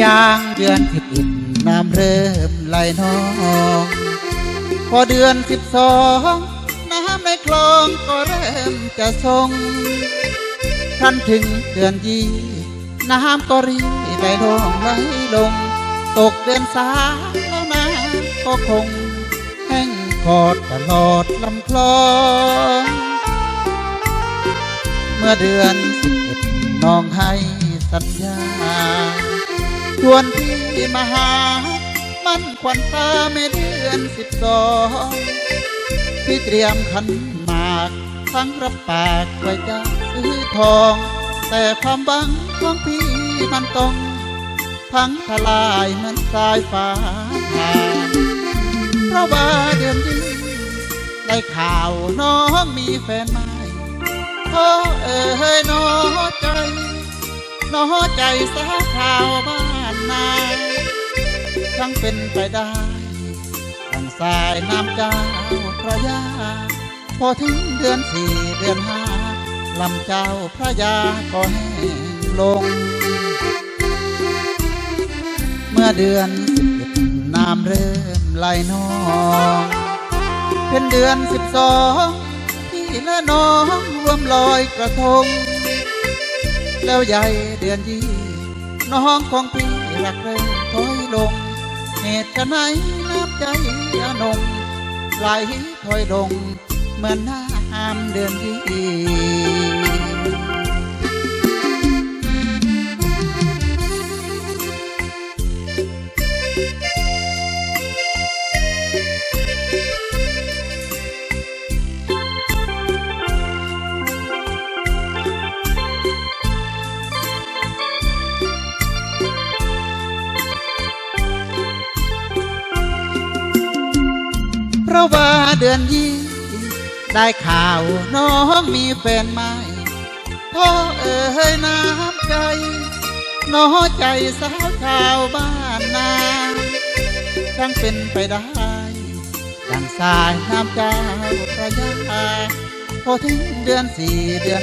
ยางเดือน11น้ำเริ่มไหลนองพอเดือน12น้ำในคลองก็เริ่มจะทรงครั้นถึงเดือน20น้ำก็รีไหลลงไหลลงตกเดือน3แล้วน้ำก็คงแห้งขอดตลอดลำคลองเมื่อเดือน11น้องให้สัญญาชวนพี่มาหามันควันตาไม่เดือน12พี่เตรียมขันหมากทั้งรับปากไว้จะซื้อทองแต่ความหวังของพี่มันต้องพังทลายเหมือนสายฟ้าผ่านเพราะว่าเดือนนี้ได้ข่าวน้องมีแฟนใหม่โอ้เอ๋ยน้อใจน้อใจสาวข่าวบ้านนาทั้งเป็นไปได้ทั้งสายน้ำเจ้าพระยาพอถึงเดือน4เดือน5ลำเจ้าพระยาก็แห้งลงเมื่อเดือน11น้ำเริ่มไหลนองเป็นเดือน12พี่และน้องรวมลอยกระทงแล้วใหญ่เดือน20น้องของพี่รักเริ่มถอยลงเหตุฉะไหนน้ำใจอนงไหลถอยลงเหมือนน้ำเดือนเพราะว่าเดือน20ได้ข่าวน้องมีแฟนใหม่พ่อเอ๋ยน้ำใจน้อใจสาวชาวบ้านนาทั้งเป็นไปได้ดังสายน้ำเจ้าพระยาพอถึงเดือน4เดือน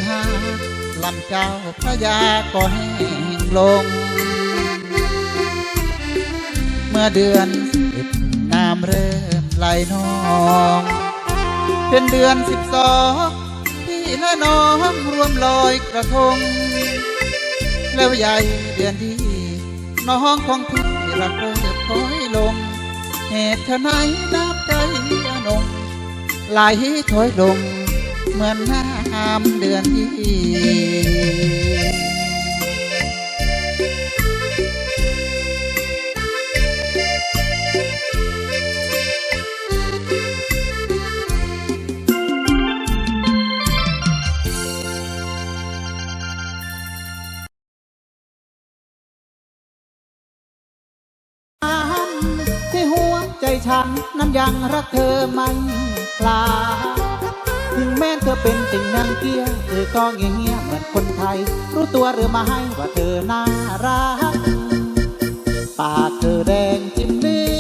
5ลำเจ้าพระยาก็แห้งลงเมื่อเดือน11น้ำเริ่มไหลนองเป็นเดือน12พี่และน้องรวมลอยกระทงแล้วใหญ่เดือนที่น้องของพี่รักเริ่มถอยลงเหตุฉะไหนน้ำใจอนงไหลถอยลงเหมือนน้ำเดือนที่หัวใจฉันนั้นยังรักเธอไม่ลาถึงแม้เธอเป็นติ่งนางเกี้ยเธอก็เงี้ยเหมือนคนไทยรู้ตัวหรือไม่ว่าเธอน่ารักปากเธอแดงจิ้ม